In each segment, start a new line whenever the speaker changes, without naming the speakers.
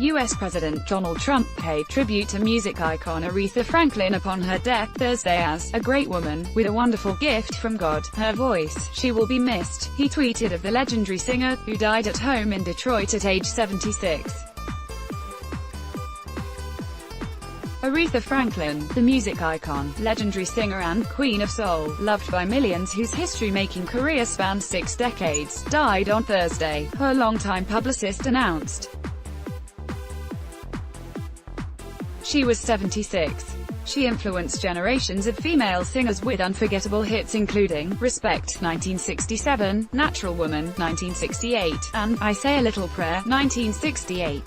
U.S. President Donald Trump paid tribute to music icon Aretha Franklin upon her death Thursday as a great woman, with a wonderful gift from God, her voice. She will be missed, he tweeted of the legendary singer, who died at home in Detroit at age 76. Aretha Franklin, the music icon, legendary singer and queen of soul, loved by millions whose history-making career spanned 6 decades, died on Thursday, her longtime publicist announced. She was 76. She influenced generations of female singers with unforgettable hits including Respect, 1967, Natural Woman, 1968, and I Say a Little Prayer, 1968.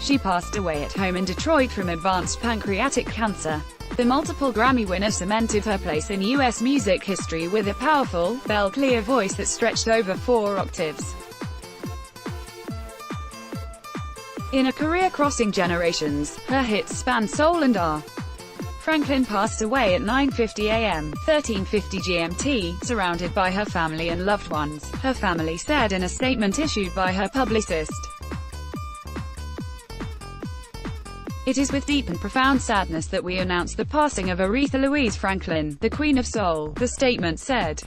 She passed away at home in Detroit from advanced pancreatic cancer. The multiple Grammy winner cemented her place in U.S. music history with a powerful, bell-clear voice that stretched over 4 octaves. In a career crossing generations, her hits span soul and R. Franklin passed away at 9:50 a.m., 13:50 GMT, surrounded by her family and loved ones, her family said in a statement issued by her publicist. It is with deep and profound sadness that we announce the passing of Aretha Louise Franklin, the Queen of Soul, the statement said.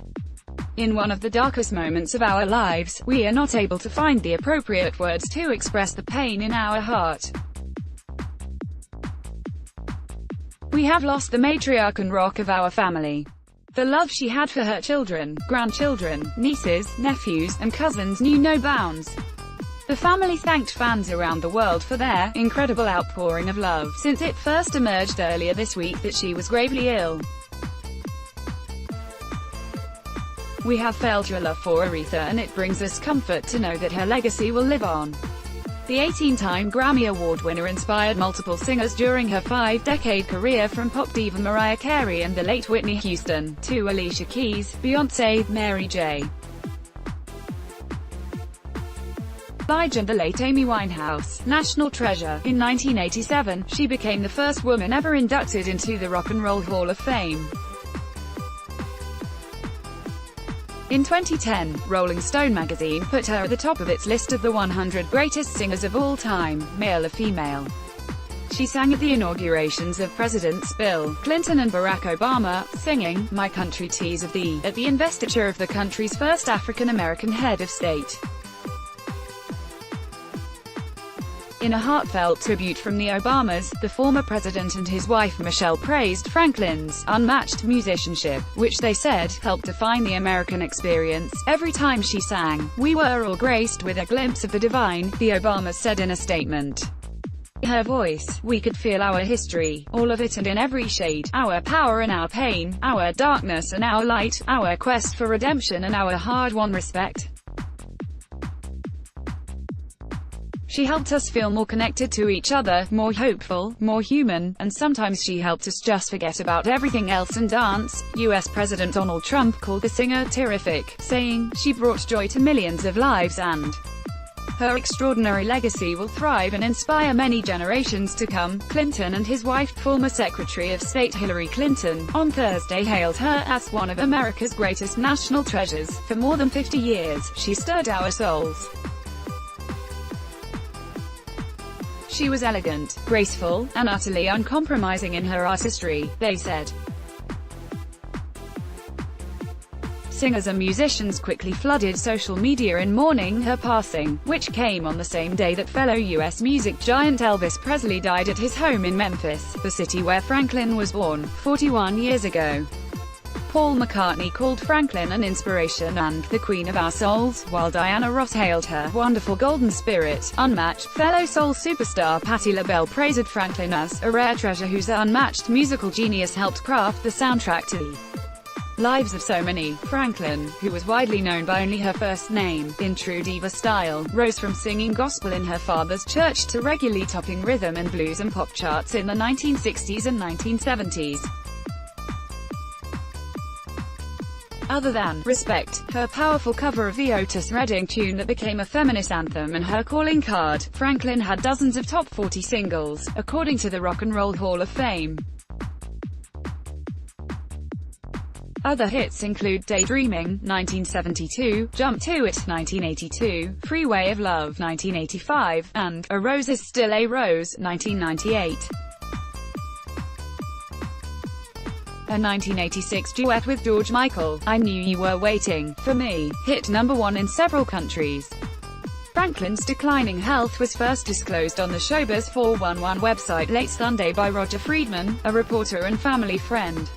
In one of the darkest moments of our lives, we are not able to find the appropriate words to express the pain in our heart. We have lost the matriarch and rock of our family. The love she had for her children, grandchildren, nieces, nephews, and cousins knew no bounds. The family thanked fans around the world for their incredible outpouring of love since it first emerged earlier this week that she was gravely ill. We have felt your love for Aretha and it brings us comfort to know that her legacy will live on. The 18-time Grammy Award winner inspired multiple singers during her 5-decade career, from pop diva Mariah Carey and the late Whitney Houston, to Alicia Keys, Beyoncé, Mary J. Blige and the late Amy Winehouse. National treasure. In 1987, she became the first woman ever inducted into the Rock and Roll Hall of Fame. In 2010, Rolling Stone magazine put her at the top of its list of the 100 greatest singers of all time, male or female. She sang at the inaugurations of Presidents Bill Clinton and Barack Obama, singing "My Country Tears of Thee" at the investiture of the country's first African-American head of state. In a heartfelt tribute from the Obamas, the former president and his wife Michelle praised Franklin's unmatched musicianship, which they said helped define the American experience. Every time she sang, we were all graced with a glimpse of the divine, the Obamas said in a statement. Her voice, we could feel our history, all of it and in every shade, our power and our pain, our darkness and our light, our quest for redemption and our hard-won respect. She helped us feel more connected to each other, more hopeful, more human, and sometimes she helped us just forget about everything else and dance. U.S. President Donald Trump called the singer terrific, saying, "She brought joy to millions of lives and her extraordinary legacy will thrive and inspire many generations to come." Clinton and his wife, former Secretary of State Hillary Clinton, on Thursday hailed her as one of America's greatest national treasures. For more than 50 years, she stirred our souls. She was elegant, graceful, and utterly uncompromising in her artistry, they said. Singers and musicians quickly flooded social media in mourning her passing, which came on the same day that fellow U.S. music giant Elvis Presley died at his home in Memphis, the city where Franklin was born, 41 years ago. Paul McCartney called Franklin an inspiration and the queen of our souls, while Diana Ross hailed her wonderful golden spirit, unmatched. Fellow soul superstar Patti LaBelle praised Franklin as a rare treasure whose unmatched musical genius helped craft the soundtrack to the lives of so many. Franklin, who was widely known by only her first name, in true diva style, rose from singing gospel in her father's church to regularly topping rhythm and blues and pop charts in the 1960s and 1970s. Other than Respect, her powerful cover of the Otis Redding tune that became a feminist anthem, and her calling card, Franklin had dozens of top 40 singles, according to the Rock and Roll Hall of Fame. Other hits include Daydreaming, 1972, Jump to It, 1982, Freeway of Love, 1985, and A Rose is Still a Rose, 1998. A 1986 duet with George Michael, I Knew You Were Waiting for Me, hit #1 in several countries. Franklin's declining health was first disclosed on the Showbiz 411 website late Sunday by Roger Friedman, a reporter and family friend.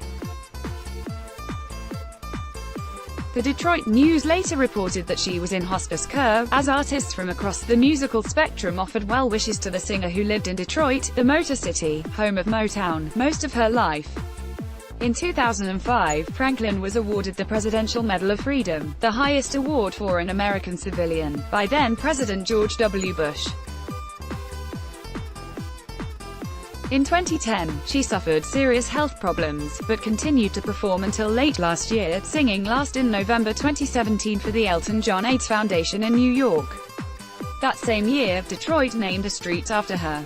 The Detroit News later reported that she was in hospice care, as artists from across the musical spectrum offered well wishes to the singer who lived in Detroit, the Motor City, home of Motown, most of her life. In 2005, Franklin was awarded the Presidential Medal of Freedom, the highest award for an American civilian, by then-President George W. Bush. In 2010, she suffered serious health problems, but continued to perform until late last year, singing last in November 2017 for the Elton John AIDS Foundation in New York. That same year, Detroit named a street after her.